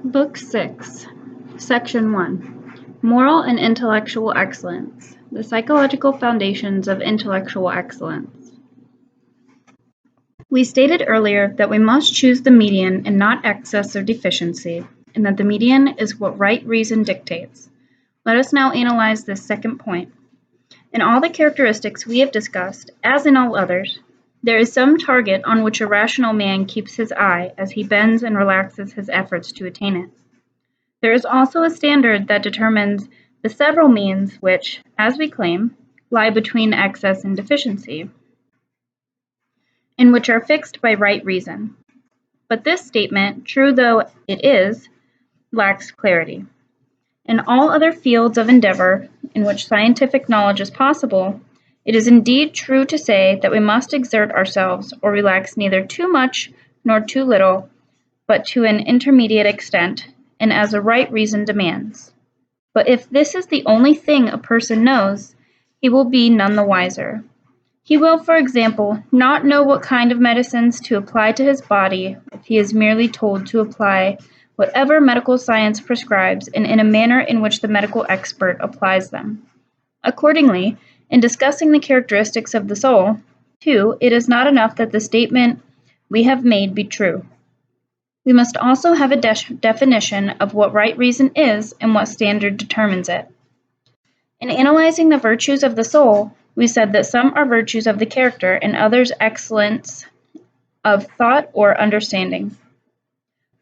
Book 6, Section 1, Moral and Intellectual Excellence, the Psychological Foundations of Intellectual Excellence. We stated earlier that we must choose the median and not excess or deficiency, and that the median is what right reason dictates. Let us now analyze this second point. In all the characteristics we have discussed, as in all others, there is some target on which a rational man keeps his eye as he bends and relaxes his efforts to attain it. There is also a standard that determines the several means which, as we claim, lie between excess and deficiency, and which are fixed by right reason. But this statement, true though it is, lacks clarity. In all other fields of endeavor in which scientific knowledge is possible, it is indeed true to say that we must exert ourselves or relax neither too much nor too little, but to an intermediate extent, and as a right reason demands. But if this is the only thing a person knows, he will be none the wiser. He will, for example, not know what kind of medicines to apply to his body if he is merely told to apply whatever medical science prescribes and in a manner in which the medical expert applies them. Accordingly, in discussing the characteristics of the soul, too, it is not enough that the statement we have made be true. We must also have a definition of what right reason is and what standard determines it. In analyzing the virtues of the soul, we said that some are virtues of the character and others excellence of thought or understanding.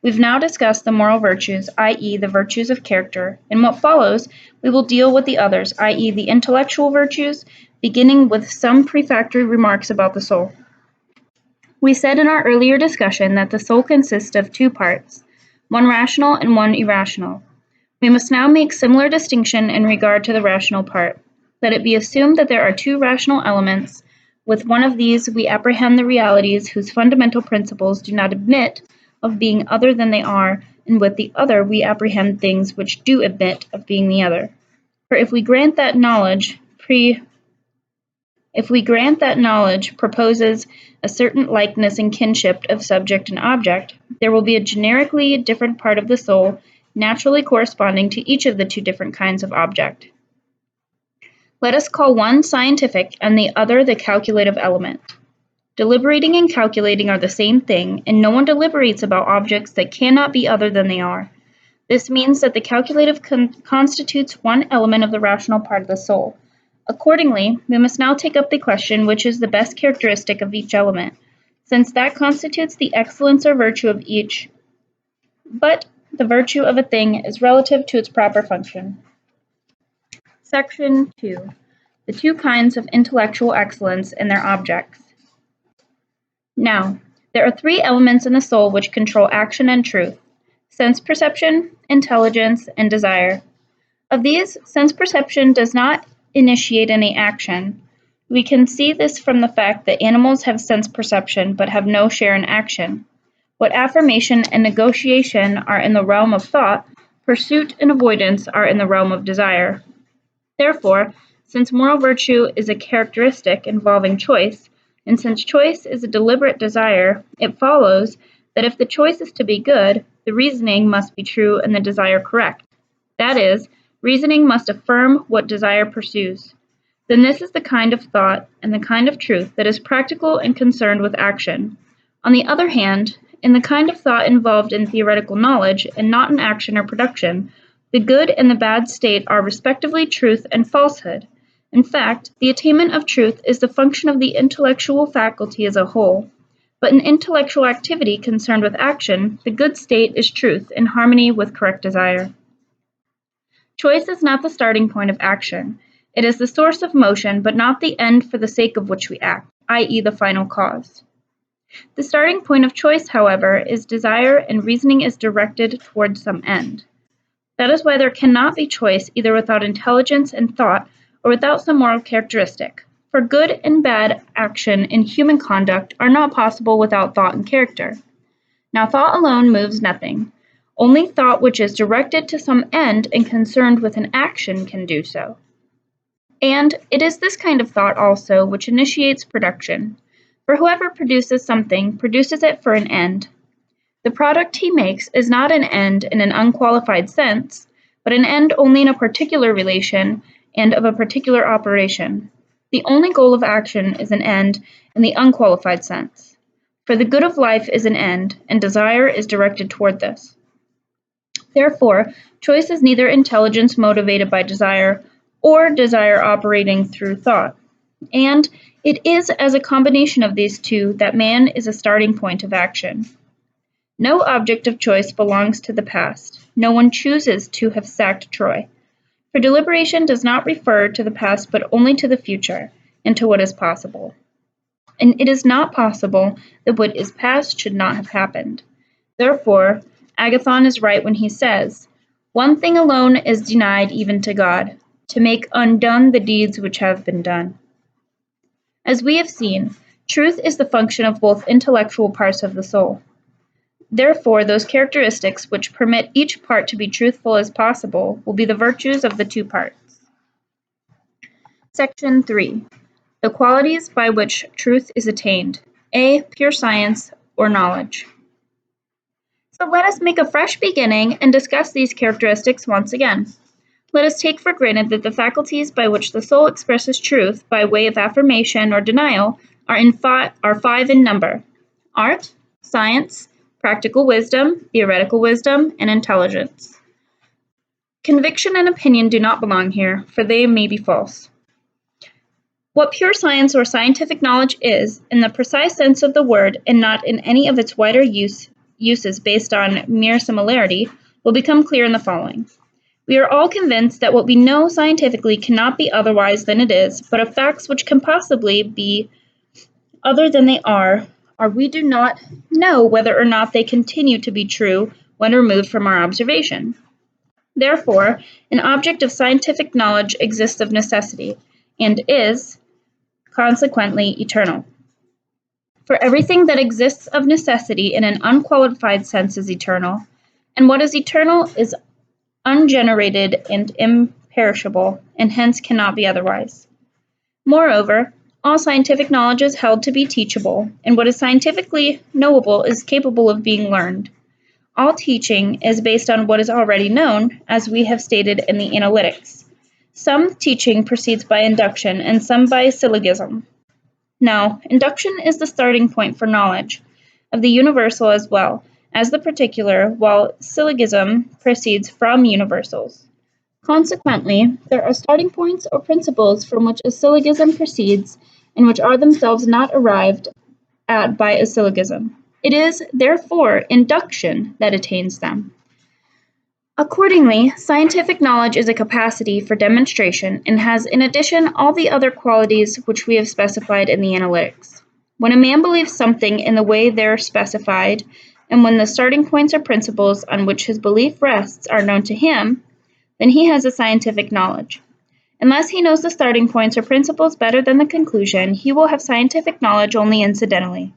We've now discussed the moral virtues, i.e. the virtues of character. In what follows, we will deal with the others, i.e. the intellectual virtues, beginning with some prefatory remarks about the soul. We said in our earlier discussion that the soul consists of two parts, one rational and one irrational. We must now make similar distinction in regard to the rational part. Let it be assumed that there are two rational elements. With one of these, we apprehend the realities whose fundamental principles do not admit of being other than they are, and with the other we apprehend things which do admit of being the other. For if we grant that knowledge proposes a certain likeness and kinship of subject and object, there will be a generically different part of the soul naturally corresponding to each of the two different kinds of object. Let us call one scientific and the other the calculative element. Deliberating and calculating are the same thing, and no one deliberates about objects that cannot be other than they are. This means that the calculative constitutes one element of the rational part of the soul. Accordingly, we must now take up the question which is the best characteristic of each element, since that constitutes the excellence or virtue of each, but the virtue of a thing is relative to its proper function. Section 2. The two kinds of intellectual excellence and their objects. Now, there are three elements in the soul which control action and truth: sense perception, intelligence, and desire. Of these, sense perception does not initiate any action. We can see this from the fact that animals have sense perception but have no share in action. What affirmation and negotiation are in the realm of thought, pursuit and avoidance are in the realm of desire. Therefore, since moral virtue is a characteristic involving choice, and since choice is a deliberate desire, it follows that if the choice is to be good, the reasoning must be true and the desire correct. That is, reasoning must affirm what desire pursues. Then this is the kind of thought and the kind of truth that is practical and concerned with action. On the other hand, in the kind of thought involved in theoretical knowledge and not in action or production, the good and the bad state are respectively truth and falsehood. In fact, the attainment of truth is the function of the intellectual faculty as a whole. But in intellectual activity concerned with action, the good state is truth in harmony with correct desire. Choice is not the starting point of action. It is the source of motion, but not the end for the sake of which we act, i.e. the final cause. The starting point of choice, however, is desire, and reasoning is directed towards some end. That is why there cannot be choice either without intelligence and thought, or without some moral characteristic. For good and bad action in human conduct are not possible without thought and character. Now thought alone moves nothing. Only thought which is directed to some end and concerned with an action can do so. And it is this kind of thought also which initiates production. For whoever produces something produces it for an end. The product he makes is not an end in an unqualified sense, but an end only in a particular relation and of a particular operation. The only goal of action is an end in the unqualified sense. For the good of life is an end, and desire is directed toward this. Therefore, choice is neither intelligence motivated by desire or desire operating through thought. And it is as a combination of these two that man is a starting point of action. No object of choice belongs to the past. No one chooses to have sacked Troy. For deliberation does not refer to the past but only to the future and to what is possible. And it is not possible that what is past should not have happened. Therefore, Agathon is right when he says, "One thing alone is denied even to God, to make undone the deeds which have been done." As we have seen, truth is the function of both intellectual parts of the soul. Therefore, those characteristics which permit each part to be truthful as possible will be the virtues of the two parts. Section 3. The qualities by which truth is attained. A. Pure science or knowledge. So let us make a fresh beginning and discuss these characteristics once again. Let us take for granted that the faculties by which the soul expresses truth by way of affirmation or denial are five in number: art, science, practical wisdom, theoretical wisdom, and intelligence. Conviction and opinion do not belong here, for they may be false. What pure science or scientific knowledge is, in the precise sense of the word and not in any of its wider uses based on mere similarity, will become clear in the following. We are all convinced that what we know scientifically cannot be otherwise than it is, but of facts which can possibly be other than they are we do not know whether or not they continue to be true when removed from our observation. Therefore, an object of scientific knowledge exists of necessity, and is, consequently, eternal. For everything that exists of necessity in an unqualified sense is eternal, and what is eternal is ungenerated and imperishable, and hence cannot be otherwise. Moreover, all scientific knowledge is held to be teachable, and what is scientifically knowable is capable of being learned. All teaching is based on what is already known, as we have stated in the Analytics. Some teaching proceeds by induction, and some by syllogism. Now, induction is the starting point for knowledge, of the universal as well as the particular, while syllogism proceeds from universals. Consequently, there are starting points or principles from which a syllogism proceeds, and which are themselves not arrived at by a syllogism. It is, therefore, induction that attains them. Accordingly, scientific knowledge is a capacity for demonstration and has in addition all the other qualities which we have specified in the Analytics. When a man believes something in the way there specified, and when the starting points or principles on which his belief rests are known to him, then he has a scientific knowledge. Unless he knows the starting points or principles better than the conclusion, he will have scientific knowledge only incidentally.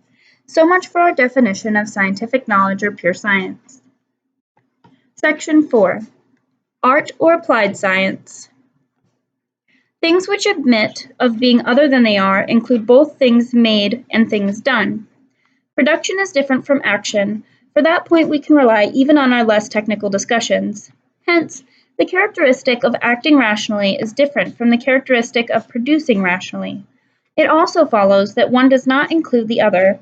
So much for our definition of scientific knowledge or pure science. Section 4. Art or applied science. Things which admit of being other than they are include both things made and things done. Production is different from action. For that point we can rely even on our less technical discussions. Hence, the characteristic of acting rationally is different from the characteristic of producing rationally. It also follows that one does not include the other,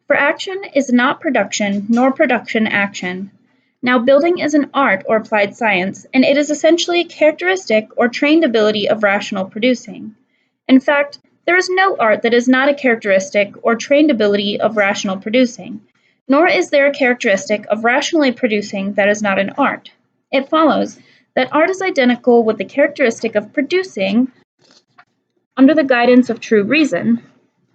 for action is not production, nor production action. Now, building is an art or applied science, and it is essentially a characteristic or trained ability of rational producing. In fact, there is no art that is not a characteristic or trained ability of rational producing, nor is there a characteristic of rationally producing that is not an art. It follows that art is identical with the characteristic of producing under the guidance of true reason.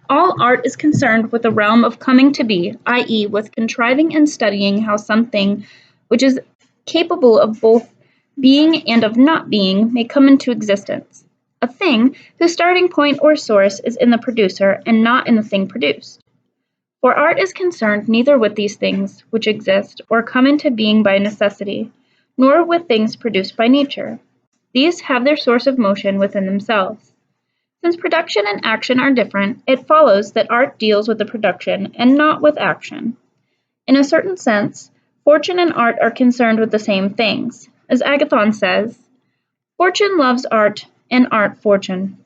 All art is concerned with the realm of coming to be, i.e., with contriving and studying how something which is capable of both being and of not being may come into existence. A thing whose starting point or source is in the producer and not in the thing produced. For art is concerned neither with these things which exist or come into being by necessity, nor with things produced by nature. These have their source of motion within themselves. Since production and action are different, it follows that art deals with the production and not with action. In a certain sense, fortune and art are concerned with the same things. As Agathon says, fortune loves art, and art fortune.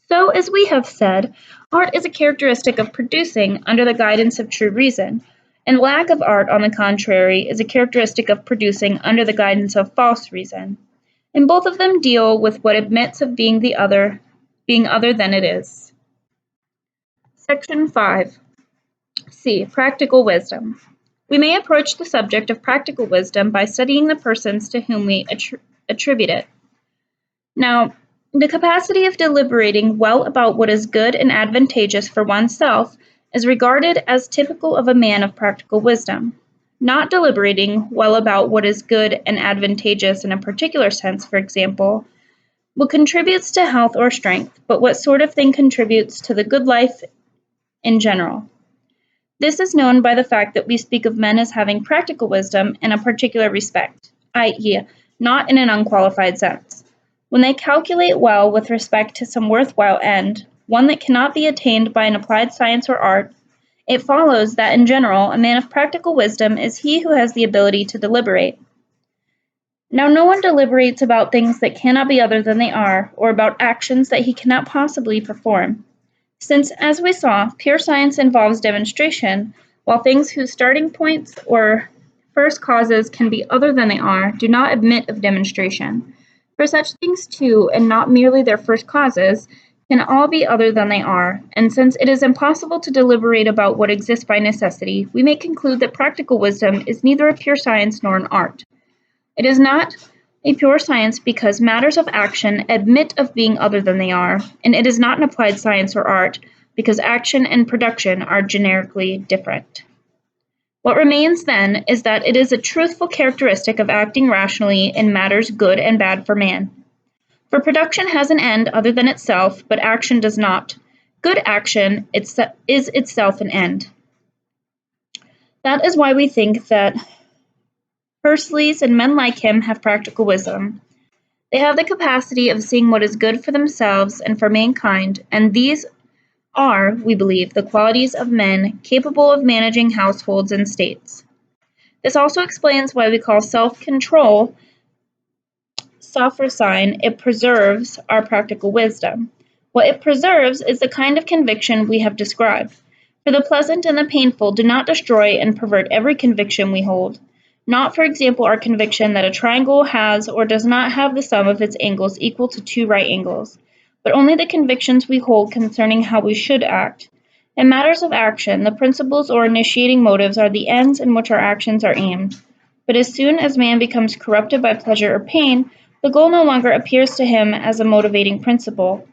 So, as we have said, art is a characteristic of producing under the guidance of true reason, and lack of art, on the contrary, is a characteristic of producing under the guidance of false reason. And both of them deal with what admits of being other than it is. Section 5. C. Practical wisdom. We may approach the subject of practical wisdom by studying the persons to whom we attribute it. Now, the capacity of deliberating well about what is good and advantageous for oneself is regarded as typical of a man of practical wisdom. Not deliberating well about what is good and advantageous in a particular sense, for example, what contributes to health or strength, but what sort of thing contributes to the good life in general. This is known by the fact that we speak of men as having practical wisdom in a particular respect, i.e., not in an unqualified sense. When they calculate well with respect to some worthwhile end, one that cannot be attained by an applied science or art, it follows that in general a man of practical wisdom is he who has the ability to deliberate. Now no one deliberates about things that cannot be other than they are, or about actions that he cannot possibly perform. Since, as we saw, pure science involves demonstration, while things whose starting points or first causes can be other than they are, do not admit of demonstration. For such things too, and not merely their first causes, can all be other than they are, and since it is impossible to deliberate about what exists by necessity, we may conclude that practical wisdom is neither a pure science nor an art. It is not a pure science because matters of action admit of being other than they are, and it is not an applied science or art because action and production are generically different. What remains, then, is that it is a truthful characteristic of acting rationally in matters good and bad for man. For production has an end other than itself, but action does not. Good action is itself an end. That is why we think that Hercules and men like him have practical wisdom. They have the capacity of seeing what is good for themselves and for mankind, and these are, we believe, the qualities of men capable of managing households and states. This also explains why we call self-control sophrosyne. It preserves our practical wisdom. What it preserves is the kind of conviction we have described. For the pleasant and the painful do not destroy and pervert every conviction we hold. Not, for example, our conviction that a triangle has or does not have the sum of its angles equal to 2 right angles, but only the convictions we hold concerning how we should act. In matters of action, the principles or initiating motives are the ends in which our actions are aimed. But as soon as man becomes corrupted by pleasure or pain, the goal no longer appears to him as a motivating principle.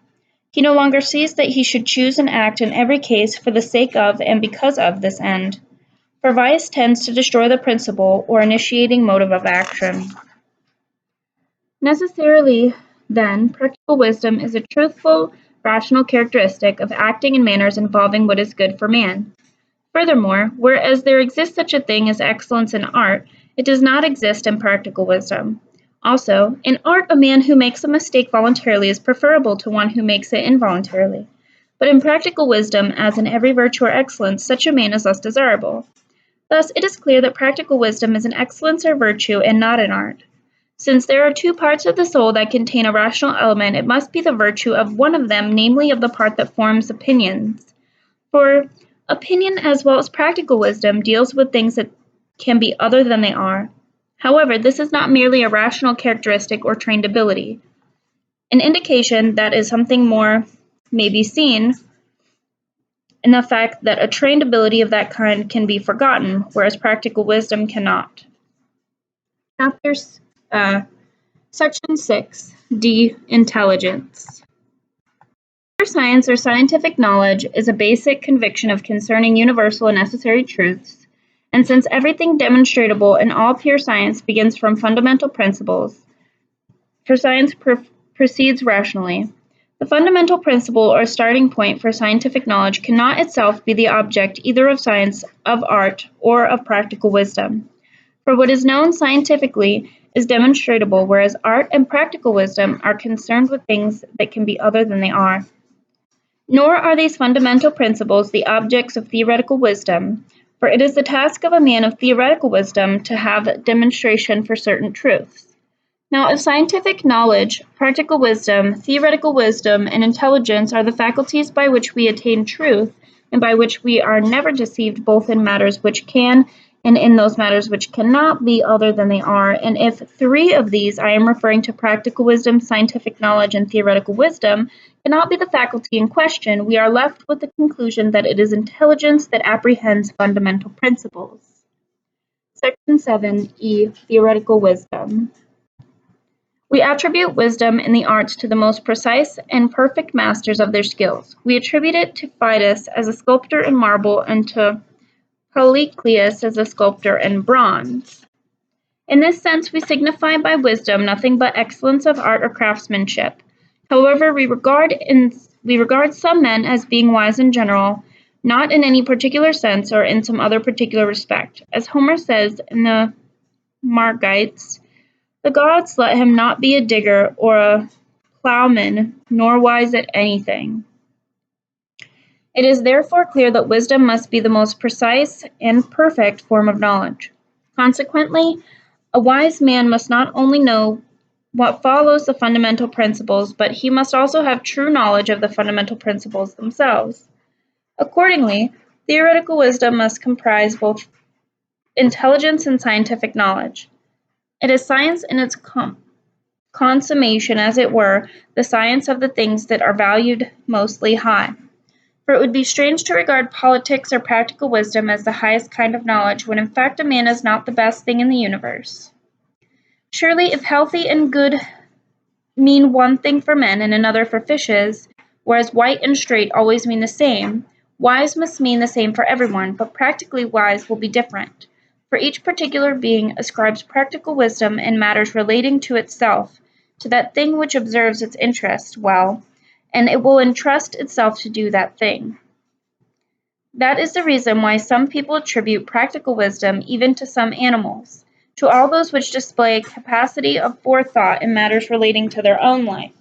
He no longer sees that he should choose and act in every case for the sake of and because of this end. For vice tends to destroy the principle or initiating motive of action. Necessarily, then, practical wisdom is a truthful, rational characteristic of acting in manners involving what is good for man. Furthermore, whereas there exists such a thing as excellence in art, it does not exist in practical wisdom. Also, in art, a man who makes a mistake voluntarily is preferable to one who makes it involuntarily. But in practical wisdom, as in every virtue or excellence, such a man is less desirable. Thus, it is clear that practical wisdom is an excellence or virtue and not an art. Since there are 2 parts of the soul that contain a rational element, it must be the virtue of one of them, namely of the part that forms opinions. For opinion, as well as practical wisdom, deals with things that can be other than they are. However, this is not merely a rational characteristic or trained ability. An indication that is something more may be seen in the fact that a trained ability of that kind can be forgotten, whereas practical wisdom cannot. Section 6, D. Intelligence. Pure science or scientific knowledge is a basic conviction of concerning universal and necessary truths, and since everything demonstrable in all pure science begins from fundamental principles, for science proceeds rationally. The fundamental principle or starting point for scientific knowledge cannot itself be the object either of science, of art, or of practical wisdom. For what is known scientifically is demonstrable, whereas art and practical wisdom are concerned with things that can be other than they are. Nor are these fundamental principles the objects of theoretical wisdom, For it is the task of a man of theoretical wisdom to have demonstration for certain truths. Now, if scientific knowledge, practical wisdom, theoretical wisdom, and intelligence are the faculties by which we attain truth, and by which we are never deceived both in matters which can and in those matters which cannot be other than they are, and if three of these, I am referring to practical wisdom, scientific knowledge, and theoretical wisdom, cannot be the faculty in question, we are left with the conclusion that it is intelligence that apprehends fundamental principles. Section 7E, Theoretical Wisdom. We attribute wisdom in the arts to the most precise and perfect masters of their skills. We attribute it to Phidias as a sculptor in marble and to Polycleus as a sculptor in bronze. In this sense, we signify by wisdom nothing but excellence of art or craftsmanship. However, we regard some men as being wise in general, not in any particular sense or in some other particular respect. As Homer says in the Margites, the gods let him not be a digger or a plowman, nor wise at anything. It is therefore clear that wisdom must be the most precise and perfect form of knowledge. Consequently, a wise man must not only know what follows the fundamental principles, but he must also have true knowledge of the fundamental principles themselves. Accordingly, theoretical wisdom must comprise both intelligence and scientific knowledge. It is science in its consummation, as it were, the science of the things that are valued mostly high. For it would be strange to regard politics or practical wisdom as the highest kind of knowledge, when in fact a man is not the best thing in the universe. Surely, if healthy and good mean one thing for men and another for fishes, whereas white and straight always mean the same, wise must mean the same for everyone, but practically wise will be different. For each particular being ascribes practical wisdom in matters relating to itself, to that thing which observes its interest well, and it will entrust itself to do that thing. That is the reason why some people attribute practical wisdom even to some animals, to all those which display a capacity of forethought in matters relating to their own life.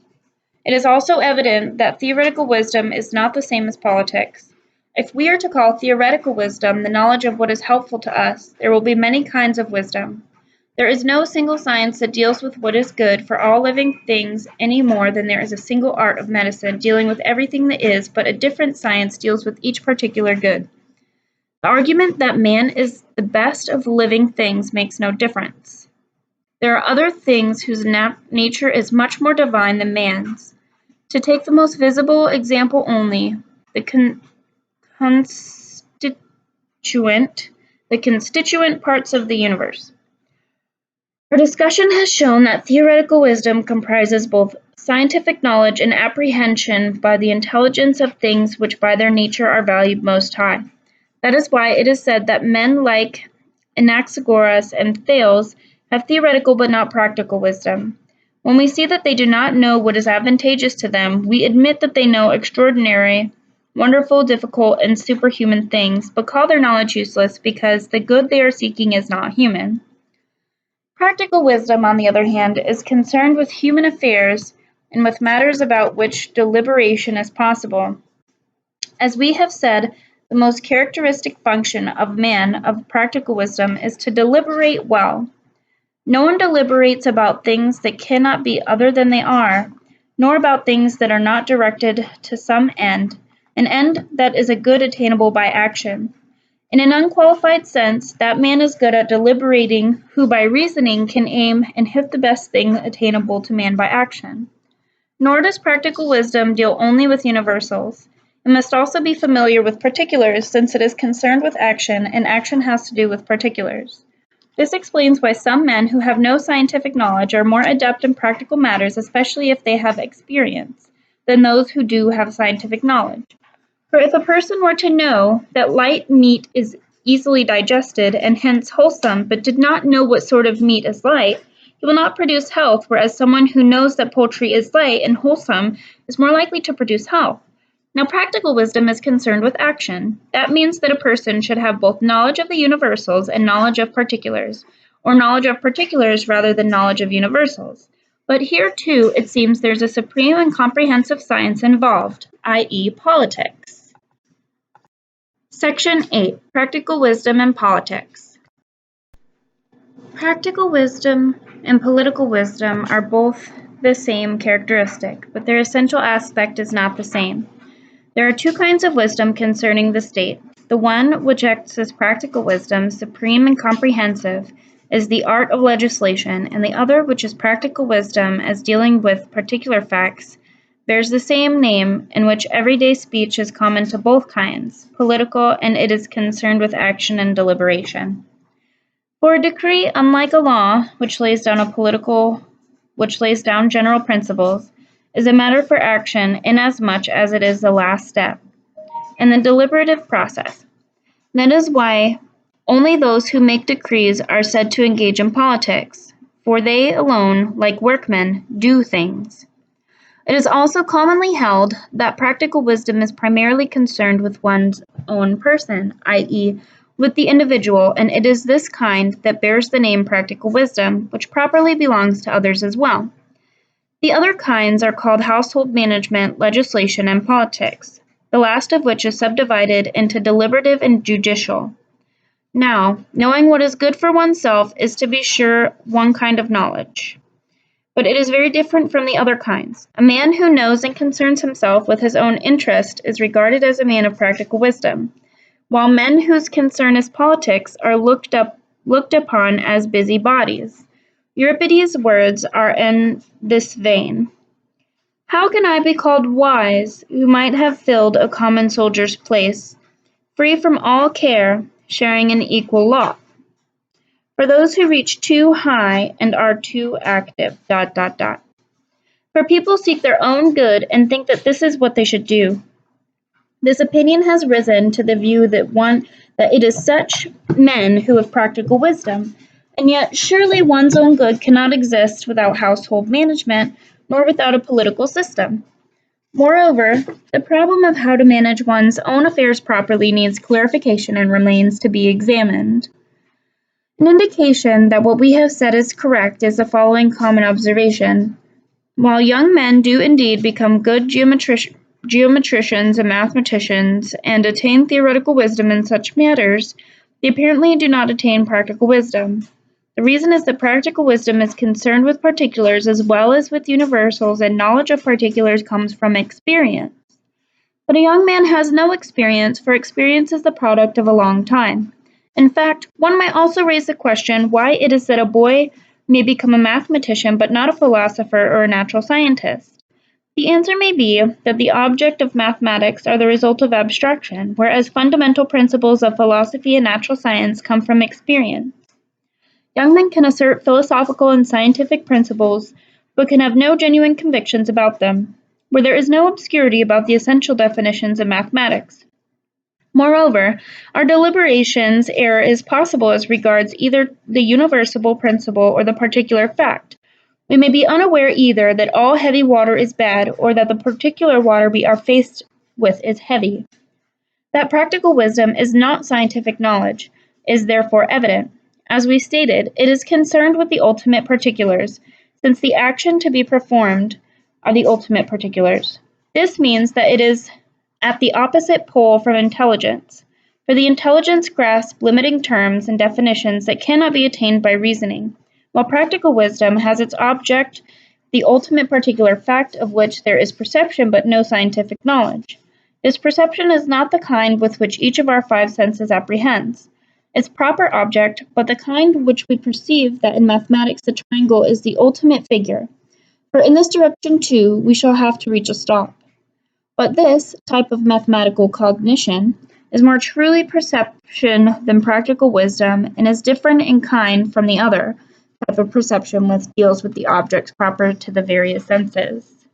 It is also evident that theoretical wisdom is not the same as politics. If we are to call theoretical wisdom the knowledge of what is helpful to us, there will be many kinds of wisdom. There is no single science that deals with what is good for all living things any more than there is a single art of medicine dealing with everything that is, but a different science deals with each particular good. The argument that man is the best of living things makes no difference. There are other things whose nature is much more divine than man's. To take the most visible example only, the constituent parts of the universe. Our discussion has shown that theoretical wisdom comprises both scientific knowledge and apprehension by the intelligence of things which by their nature are valued most high. That is why it is said that men like Anaxagoras and Thales have theoretical but not practical wisdom. When we see that they do not know what is advantageous to them, we admit that they know extraordinary, wonderful, difficult, and superhuman things, but call their knowledge useless because the good they are seeking is not human. Practical wisdom, on the other hand, is concerned with human affairs and with matters about which deliberation is possible. As we have said, the most characteristic function of man of practical wisdom is to deliberate well. No one deliberates about things that cannot be other than they are, nor about things that are not directed to some end, an end that is a good attainable by action. In an unqualified sense, that man is good at deliberating who by reasoning can aim and hit the best thing attainable to man by action. Nor does practical wisdom deal only with universals. It must also be familiar with particulars, since it is concerned with action, and action has to do with particulars. This explains why some men who have no scientific knowledge are more adept in practical matters, especially if they have experience, than those who do have scientific knowledge. For if a person were to know that light meat is easily digested and hence wholesome, but did not know what sort of meat is light, he will not produce health, whereas someone who knows that poultry is light and wholesome is more likely to produce health. Now, practical wisdom is concerned with action. That means that a person should have both knowledge of the universals and knowledge of particulars, or knowledge of particulars rather than knowledge of universals. But here, too, it seems there's a supreme and comprehensive science involved, i.e., politics. Section 8. Practical Wisdom and Politics. Practical wisdom and political wisdom are both the same characteristic, but their essential aspect is not the same. There are two kinds of wisdom concerning the state. The one which acts as practical wisdom, supreme and comprehensive, is the art of legislation, and the other, which is practical wisdom as dealing with particular facts, bears the same name, in which everyday speech is common to both kinds, political, and it is concerned with action and deliberation. For a decree, unlike a law, which lays down general principles, is a matter for action inasmuch as it is the last step in the deliberative process. That is why only those who make decrees are said to engage in politics, for they alone, like workmen, do things. It is also commonly held that practical wisdom is primarily concerned with one's own person, i.e., with the individual, and it is this kind that bears the name practical wisdom, which properly belongs to others as well. The other kinds are called household management, legislation, and politics, the last of which is subdivided into deliberative and judicial. Now, knowing what is good for oneself is to be sure one kind of knowledge, but it is very different from the other kinds. A man who knows and concerns himself with his own interest is regarded as a man of practical wisdom, while men whose concern is politics are looked upon as busybodies. Euripides' words are in this vein. How can I be called wise, who might have filled a common soldier's place, free from all care, sharing an equal lot? For those who reach too high and are too active, ... For people seek their own good and think that this is what they should do. This opinion has risen to the view that it is such men who have practical wisdom, and yet surely one's own good cannot exist without household management, nor without a political system. Moreover, the problem of how to manage one's own affairs properly needs clarification and remains to be examined. An indication that what we have said is correct is the following common observation. While young men do indeed become good geometricians and mathematicians and attain theoretical wisdom in such matters, they apparently do not attain practical wisdom. The reason is that practical wisdom is concerned with particulars as well as with universals, and knowledge of particulars comes from experience. But a young man has no experience, for experience is the product of a long time. In fact, one might also raise the question why it is that a boy may become a mathematician but not a philosopher or a natural scientist. The answer may be that the object of mathematics are the result of abstraction, whereas fundamental principles of philosophy and natural science come from experience. Young men can assert philosophical and scientific principles, but can have no genuine convictions about them, where there is no obscurity about the essential definitions of mathematics. Moreover, our deliberations error is possible as regards either the universal principle or the particular fact. We may be unaware either that all heavy water is bad, or that the particular water we are faced with is heavy. That practical wisdom is not scientific knowledge is therefore evident. As we stated, it is concerned with the ultimate particulars, since the action to be performed are the ultimate particulars. This means that it is at the opposite pole from intelligence, for the intelligence grasps limiting terms and definitions that cannot be attained by reasoning, while practical wisdom has its object the ultimate particular fact of which there is perception but no scientific knowledge. This perception is not the kind with which each of our five senses apprehends its proper object, but the kind which we perceive that in mathematics the triangle is the ultimate figure. For in this direction, too, we shall have to reach a stop. But this type of mathematical cognition is more truly perception than practical wisdom, and is different in kind from the other type of perception which deals with the objects proper to the various senses.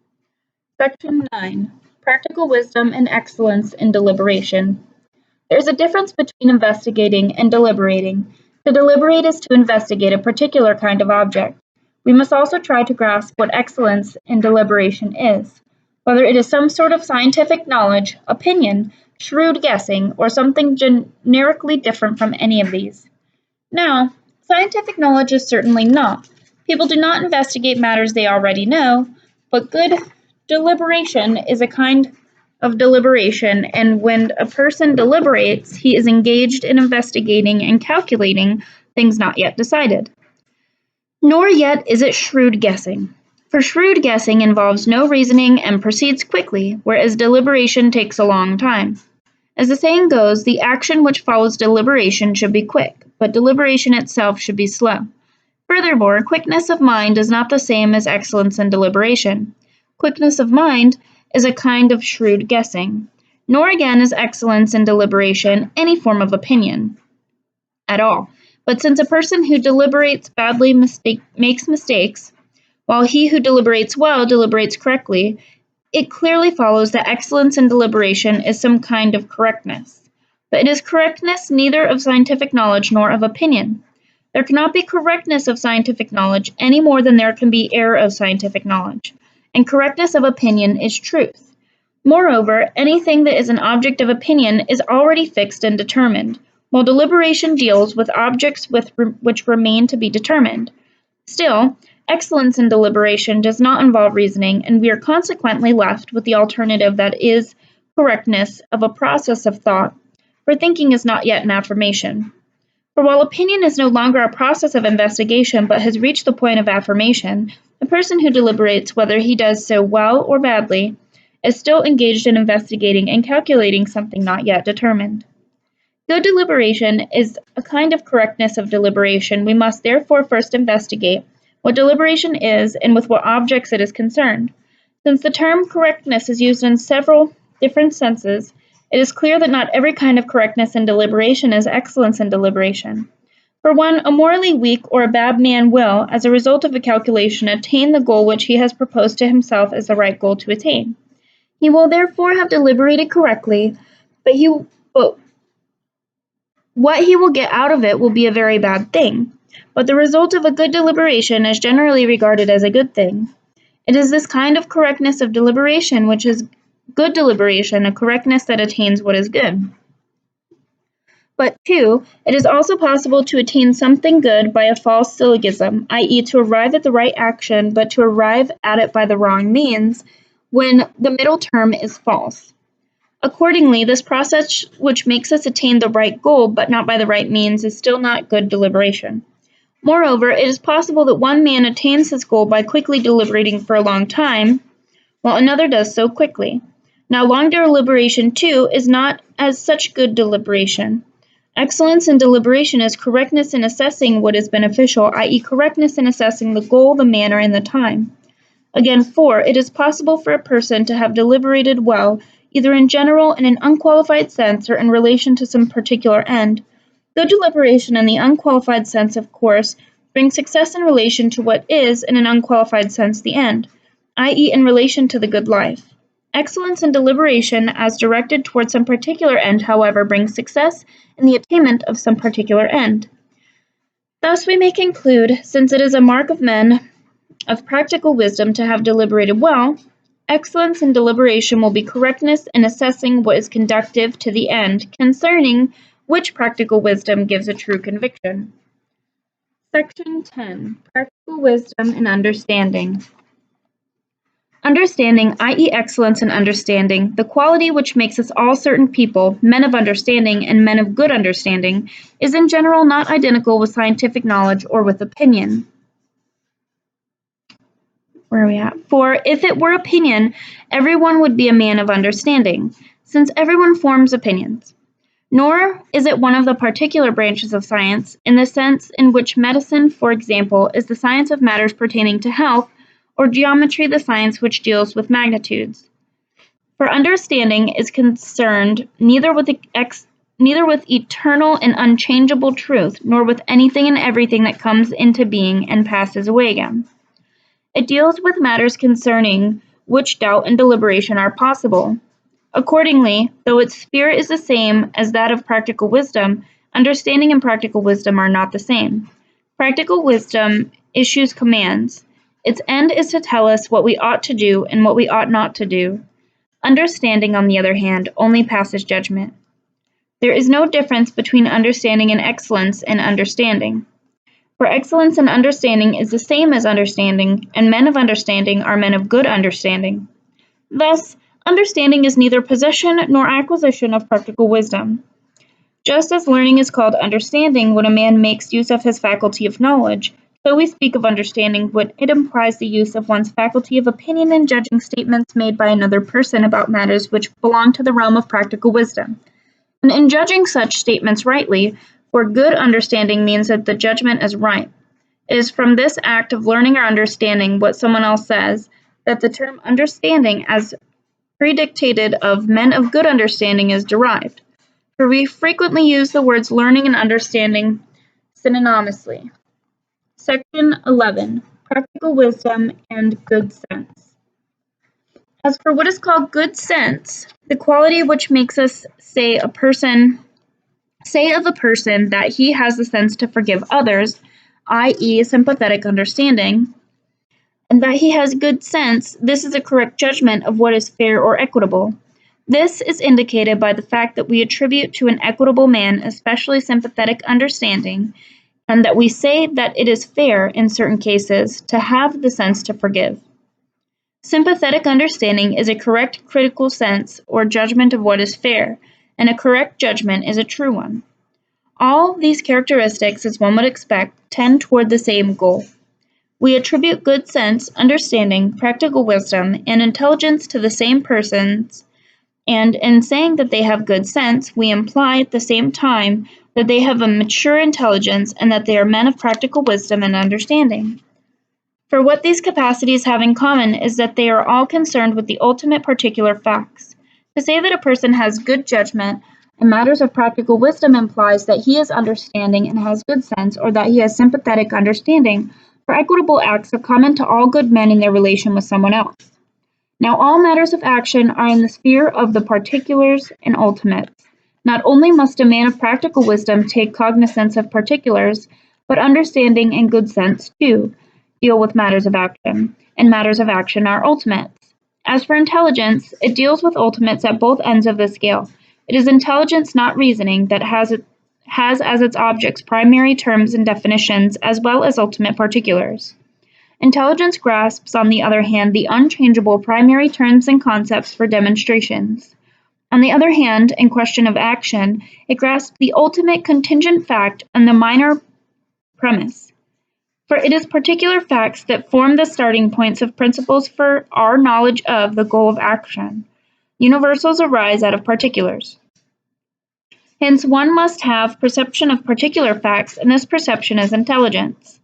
Section 9. Practical wisdom and excellence in deliberation. There is a difference between investigating and deliberating. To deliberate is to investigate a particular kind of object. We must also try to grasp what excellence in deliberation is, whether it is some sort of scientific knowledge, opinion, shrewd guessing, or something generically different from any of these. Now, scientific knowledge is certainly not. People do not investigate matters they already know, but good deliberation is a kind of deliberation, and when a person deliberates, he is engaged in investigating and calculating things not yet decided. Nor yet is it shrewd guessing. For shrewd guessing involves no reasoning and proceeds quickly, whereas deliberation takes a long time. As the saying goes, the action which follows deliberation should be quick, but deliberation itself should be slow. Furthermore, quickness of mind is not the same as excellence in deliberation. Quickness of mind is a kind of shrewd guessing, nor again is excellence in deliberation any form of opinion at all. But since a person who deliberates badly makes mistakes, while he who deliberates well deliberates correctly, it clearly follows that excellence in deliberation is some kind of correctness. But it is correctness neither of scientific knowledge nor of opinion. There cannot be correctness of scientific knowledge any more than there can be error of scientific knowledge, and correctness of opinion is truth. Moreover, anything that is an object of opinion is already fixed and determined, while deliberation deals with objects which remain to be determined. Still, excellence in deliberation does not involve reasoning, and we are consequently left with the alternative that is correctness of a process of thought, for thinking is not yet an affirmation. For while opinion is no longer a process of investigation but has reached the point of affirmation, the person who deliberates, whether he does so well or badly, is still engaged in investigating and calculating something not yet determined. Good deliberation is a kind of correctness of deliberation. We must therefore first investigate what deliberation is and with what objects it is concerned. Since the term correctness is used in several different senses, it is clear that not every kind of correctness in deliberation is excellence in deliberation. For one, a morally weak or a bad man will, as a result of a calculation, attain the goal which he has proposed to himself as the right goal to attain. He will therefore have deliberated correctly, but what he will get out of it will be a very bad thing. But the result of a good deliberation is generally regarded as a good thing. It is this kind of correctness of deliberation which is good deliberation, a correctness that attains what is good. But 2, it is also possible to attain something good by a false syllogism, i.e. to arrive at the right action, but to arrive at it by the wrong means, when the middle term is false. Accordingly, this process which makes us attain the right goal, but not by the right means, is still not good deliberation. Moreover, it is possible that one man attains his goal by quickly deliberating for a long time, while another does so quickly. Now, long deliberation, too, is not as such good deliberation. Excellence in deliberation is correctness in assessing what is beneficial, i.e. correctness in assessing the goal, the manner, and the time. Again, 4, it is possible for a person to have deliberated well, either in general, in an unqualified sense, or in relation to some particular end. Good deliberation in the unqualified sense, of course, brings success in relation to what is, in an unqualified sense, the end, i.e. in relation to the good life. Excellence in deliberation, as directed toward some particular end, however, brings success in the attainment of some particular end. Thus we may conclude, since it is a mark of men of practical wisdom to have deliberated well, excellence in deliberation will be correctness in assessing what is conducive to the end, concerning which practical wisdom gives a true conviction. Section 10. Practical wisdom and understanding. Understanding, i.e. excellence in understanding, the quality which makes us all certain people, men of understanding and men of good understanding, is in general not identical with scientific knowledge or with opinion. Where are we at? For if it were opinion, everyone would be a man of understanding, since everyone forms opinions. Nor is it one of the particular branches of science, in the sense in which medicine, for example, is the science of matters pertaining to health, or geometry the science which deals with magnitudes. For understanding is concerned neither with eternal and unchangeable truth, nor with anything and everything that comes into being and passes away again. It deals with matters concerning which doubt and deliberation are possible. Accordingly, though its sphere is the same as that of practical wisdom, understanding and practical wisdom are not the same. Practical wisdom issues commands. Its end is to tell us what we ought to do and what we ought not to do. Understanding, on the other hand, only passes judgment. There is no difference between understanding and excellence in understanding. For excellence in understanding is the same as understanding, and men of understanding are men of good understanding. Thus, Understanding is neither possession nor acquisition of practical wisdom. Just as learning is called understanding when a man makes use of his faculty of knowledge, so we speak of understanding when it implies the use of one's faculty of opinion in judging statements made by another person about matters which belong to the realm of practical wisdom. And in judging such statements rightly, for good understanding means that the judgment is right. It is from this act of learning or understanding what someone else says that the term understanding as predictated of men of good understanding is derived. For we frequently use the words learning and understanding synonymously. Section 11. Practical wisdom and good sense. As for what is called good sense, the quality which makes us say of a person that he has the sense to forgive others, i.e., sympathetic understanding, and that he has good sense, this is a correct judgment of what is fair or equitable. This is indicated by the fact that we attribute to an equitable man especially sympathetic understanding, and that we say that it is fair, in certain cases, to have the sense to forgive. Sympathetic understanding is a correct critical sense or judgment of what is fair, and a correct judgment is a true one. All these characteristics, as one would expect, tend toward the same goal. We attribute good sense, understanding, practical wisdom, and intelligence to the same persons, and in saying that they have good sense, we imply at the same time that they have a mature intelligence and that they are men of practical wisdom and understanding. For what these capacities have in common is that they are all concerned with the ultimate particular facts. To say that a person has good judgment in matters of practical wisdom implies that he is understanding and has good sense, or that he has sympathetic understanding, for equitable acts are common to all good men in their relation with someone else. Now all matters of action are in the sphere of the particulars and ultimates. Not only must a man of practical wisdom take cognizance of particulars, but understanding and good sense, too, deal with matters of action, and matters of action are ultimates. As for intelligence, it deals with ultimates at both ends of the scale. It is intelligence, not reasoning, that has as its objects primary terms and definitions, as well as ultimate particulars. Intelligence grasps, on the other hand, the unchangeable primary terms and concepts for demonstrations. On the other hand, in question of action, it grasps the ultimate contingent fact and the minor premise. For it is particular facts that form the starting points of principles for our knowledge of the goal of action. Universals arise out of particulars. Hence, one must have perception of particular facts, and this perception is intelligence.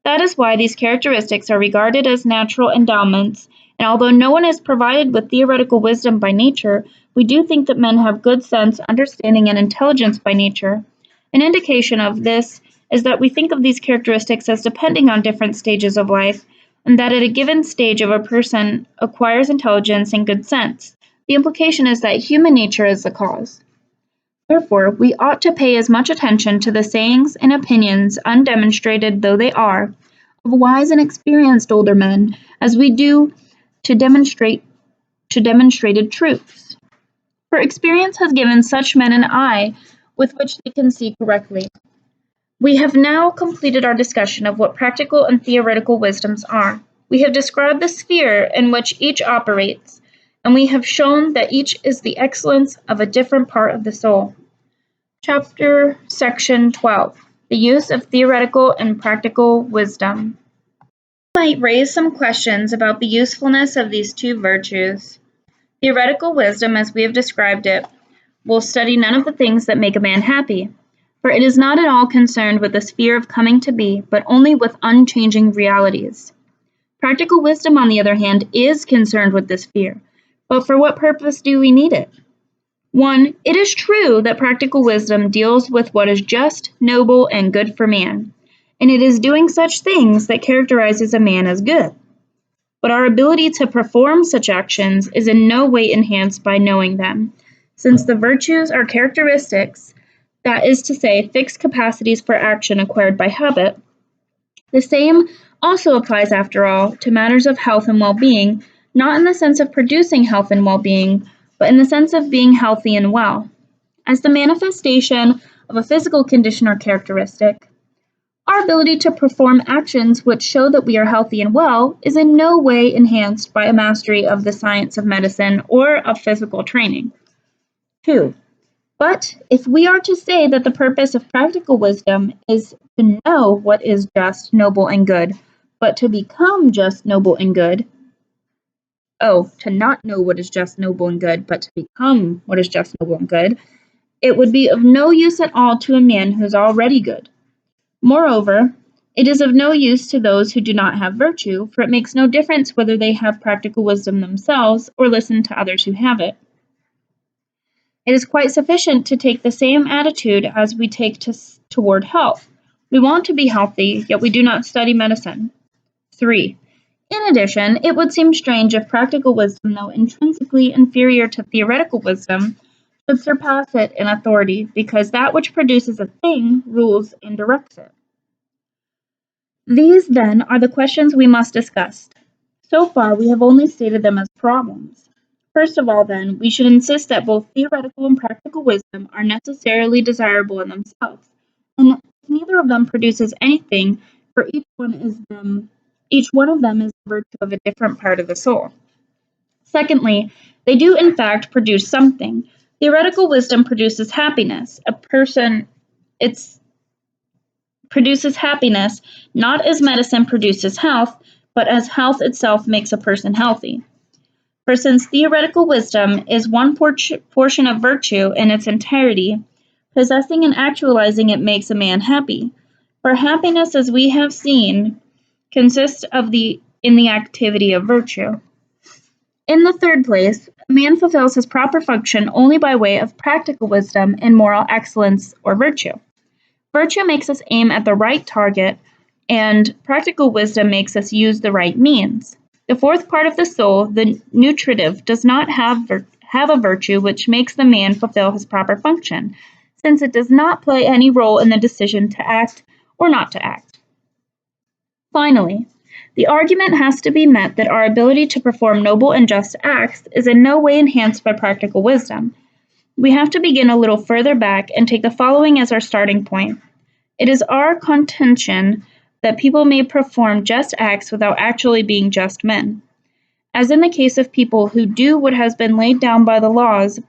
That is why these characteristics are regarded as natural endowments, and although no one is provided with theoretical wisdom by nature, we do think that men have good sense, understanding, and intelligence by nature. An indication of this is that we think of these characteristics as depending on different stages of life, and that at a given stage of a person acquires intelligence and good sense. The implication is that human nature is the cause. Therefore, we ought to pay as much attention to the sayings and opinions, undemonstrated though they are, of wise and experienced older men, as we do to demonstrated truths. For experience has given such men an eye with which they can see correctly. We have now completed our discussion of what practical and theoretical wisdoms are. We have described the sphere in which each operates, and we have shown that each is the excellence of a different part of the soul. Section 12. The use of theoretical and practical wisdom. We might raise some questions about the usefulness of these two virtues. Theoretical wisdom, as we have described it, will study none of the things that make a man happy, for it is not at all concerned with the sphere of coming to be, but only with unchanging realities. Practical wisdom, on the other hand, is concerned with this sphere, but for what purpose do we need it? 1. It is true that practical wisdom deals with what is just, noble, and good for man, and it is doing such things that characterizes a man as good. But our ability to perform such actions is in no way enhanced by knowing them, since the virtues are characteristics, that is to say, fixed capacities for action acquired by habit. The same also applies, after all, to matters of health and well-being, not in the sense of producing health and well-being, but in the sense of being healthy and well. As the manifestation of a physical condition or characteristic, Our ability to perform actions which show that we are healthy and well is in no way enhanced by a mastery of the science of medicine or of physical training. 2. But if we are to say that the purpose of practical wisdom is to know what is just, noble, and good, but to become just, noble, and good, to not know what is just, noble, and good, but to become what is just, noble, and good, it would be of no use at all to a man who is already good. Moreover, it is of no use to those who do not have virtue, for it makes no difference whether they have practical wisdom themselves or listen to others who have it. It is quite sufficient to take the same attitude as we take toward health. We want to be healthy, yet we do not study medicine. 3. In addition, it would seem strange if practical wisdom, though intrinsically inferior to theoretical wisdom, should surpass it in authority, because that which produces a thing rules and directs it. These, then, are the questions we must discuss. So far, we have only stated them as problems. First of all, then, we should insist that both theoretical and practical wisdom are necessarily desirable in themselves, and that neither of them produces anything, for each one of them is the virtue of a different part of the soul. Secondly, they do in fact produce something. Theoretical wisdom produces happiness. Produces happiness, not as medicine produces health, but as health itself makes a person healthy. For since theoretical wisdom is one portion of virtue in its entirety, possessing and actualizing it makes a man happy. For happiness, as we have seen, consists in the activity of virtue. In the third place, a man fulfills his proper function only by way of practical wisdom and moral excellence or virtue. Virtue makes us aim at the right target, and practical wisdom makes us use the right means. The fourth part of the soul, the nutritive, does not have a virtue which makes the man fulfill his proper function, since it does not play any role in the decision to act or not to act. Finally, the argument has to be met that our ability to perform noble and just acts is in no way enhanced by practical wisdom. We have to begin a little further back and take the following as our starting point. It is our contention that people may perform just acts without actually being just men. As in the case of people who do what has been laid down by the laws,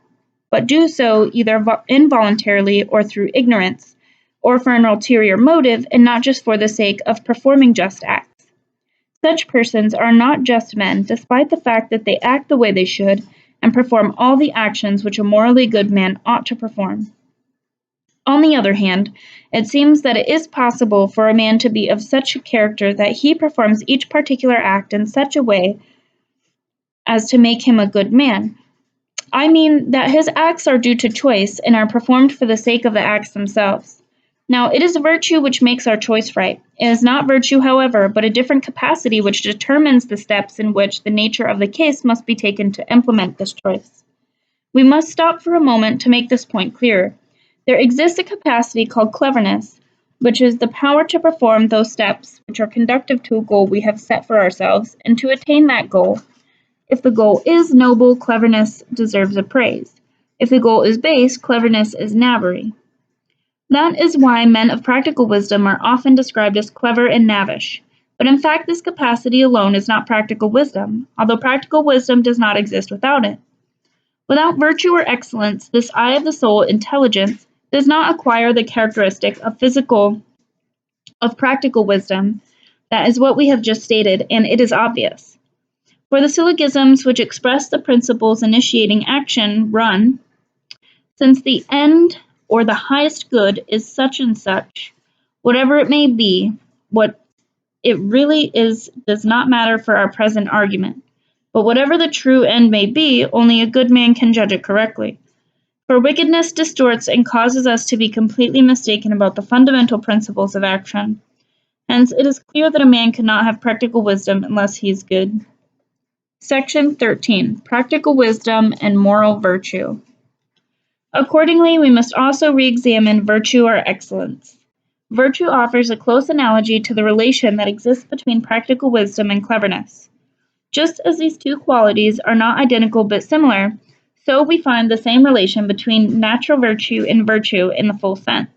but do so either involuntarily or through ignorance, or for an ulterior motive and not just for the sake of performing just acts. Such persons are not just men, despite the fact that they act the way they should and perform all the actions which a morally good man ought to perform. On the other hand, it seems that it is possible for a man to be of such a character that he performs each particular act in such a way as to make him a good man. I mean that his acts are due to choice and are performed for the sake of the acts themselves. Now, it is virtue which makes our choice right. It is not virtue, however, but a different capacity which determines the steps in which the nature of the case must be taken to implement this choice. We must stop for a moment to make this point clearer. There exists a capacity called cleverness, which is the power to perform those steps which are conducive to a goal we have set for ourselves, and to attain that goal. If the goal is noble, cleverness deserves a praise. If the goal is base, cleverness is knavery. That is why men of practical wisdom are often described as clever and knavish. But in fact, this capacity alone is not practical wisdom, although practical wisdom does not exist without it. Without virtue or excellence, this eye of the soul, intelligence, does not acquire the characteristic of practical wisdom. That is what we have just stated, and it is obvious. For the syllogisms which express the principles initiating action run, since the end or the highest good is such and such, whatever it may be, what it really is does not matter for our present argument. But whatever the true end may be, only a good man can judge it correctly. For wickedness distorts and causes us to be completely mistaken about the fundamental principles of action. Hence, it is clear that a man cannot have practical wisdom unless he is good. Section 13. Practical wisdom and moral virtue. Accordingly, we must also re-examine virtue or excellence. Virtue offers a close analogy to the relation that exists between practical wisdom and cleverness. Just as these two qualities are not identical but similar, so we find the same relation between natural virtue and virtue in the full sense.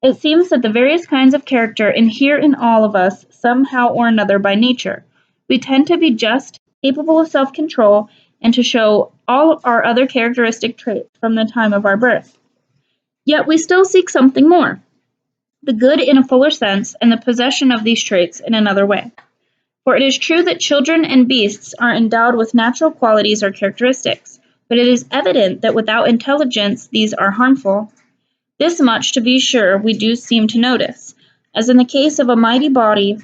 It seems that the various kinds of character inhere in all of us somehow or another by nature. We tend to be just, capable of self-control, and to show all our other characteristic traits from the time of our birth. Yet we still seek something more, the good in a fuller sense, and the possession of these traits in another way. For it is true that children and beasts are endowed with natural qualities or characteristics, but it is evident that without intelligence these are harmful. This much, to be sure, we do seem to notice, as in the case of a mighty body,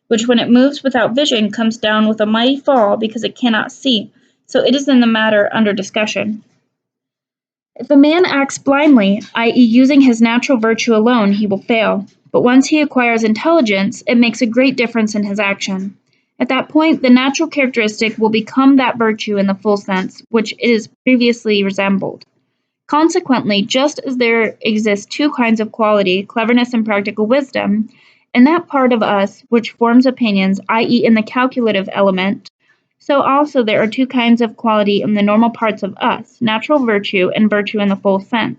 which when it moves without vision comes down with a mighty fall because it cannot see, so it is in the matter under discussion. If a man acts blindly, i.e., using his natural virtue alone, he will fail, but once he acquires intelligence, it makes a great difference in his action. At that point, the natural characteristic will become that virtue in the full sense which it is previously resembled. Consequently, just as there exist two kinds of quality, cleverness and practical wisdom, in that part of us which forms opinions, i.e., in the calculative element, so also there are two kinds of quality in the normal parts of us, natural virtue and virtue in the full sense.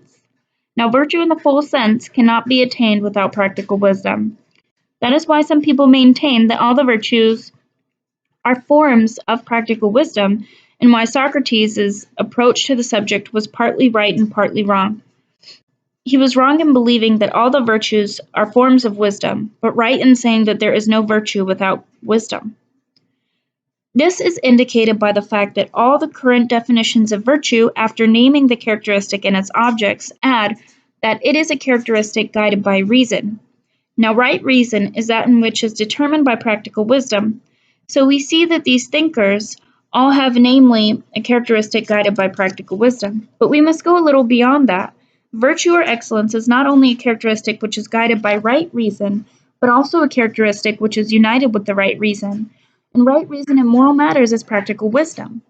Now, virtue in the full sense cannot be attained without practical wisdom. That is why some people maintain that all the virtues are forms of practical wisdom, and why Socrates' approach to the subject was partly right and partly wrong. He was wrong in believing that all the virtues are forms of wisdom, but right in saying that there is no virtue without wisdom. This is indicated by the fact that all the current definitions of virtue, after naming the characteristic and its objects, add that it is a characteristic guided by reason. Now, right reason is that in which is determined by practical wisdom. So we see that these thinkers all have, namely, a characteristic guided by practical wisdom. But we must go a little beyond that. Virtue or excellence is not only a characteristic which is guided by right reason, but also a characteristic which is united with the right reason. And right reason in moral matters is practical wisdom.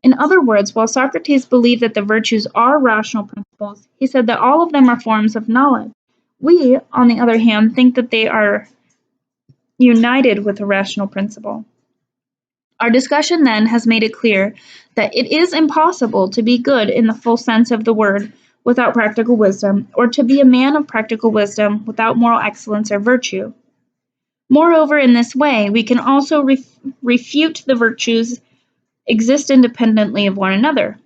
In other words, while Socrates believed that the virtues are rational principles, he said that all of them are forms of knowledge. We, on the other hand, think that they are united with a rational principle. Our discussion then has made it clear that it is impossible to be good in the full sense of the word without practical wisdom, or to be a man of practical wisdom without moral excellence or virtue. Moreover, in this way, we can also refute the virtues exist independently of one another.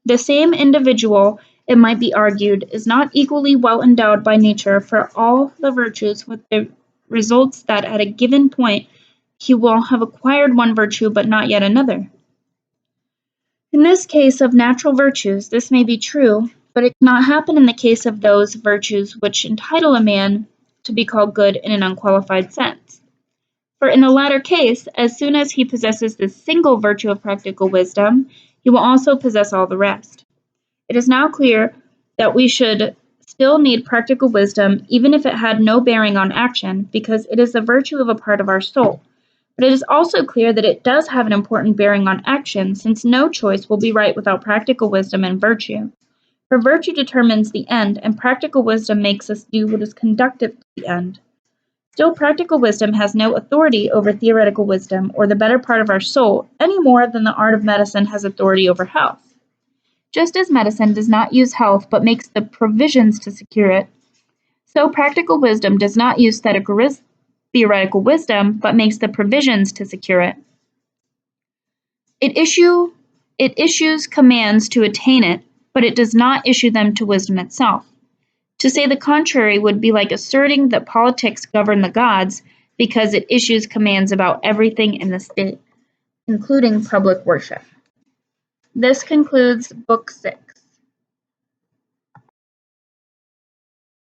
The same individual, it might be argued, is not equally well endowed by nature for all the virtues, with the results that at a given point he will have acquired one virtue but not yet another. In this case of natural virtues, this may be true, but it cannot happen in the case of those virtues which entitle a man to be called good in an unqualified sense. For in the latter case, as soon as he possesses this single virtue of practical wisdom, he will also possess all the rest. It is now clear that we should still need practical wisdom, even if it had no bearing on action, because it is the virtue of a part of our soul. But it is also clear that it does have an important bearing on action, since no choice will be right without practical wisdom and virtue. For virtue determines the end, and practical wisdom makes us do what is conducive to the end. Still, practical wisdom has no authority over theoretical wisdom or the better part of our soul, any more than the art of medicine has authority over health. Just as medicine does not use health but makes the provisions to secure it, so practical wisdom does not use theoretical wisdom but makes the provisions to secure it. It issues commands to attain it, but it does not issue them to wisdom itself. To say the contrary would be like asserting that politics govern the gods, because it issues commands about everything in the state, including public worship. This concludes Book 6.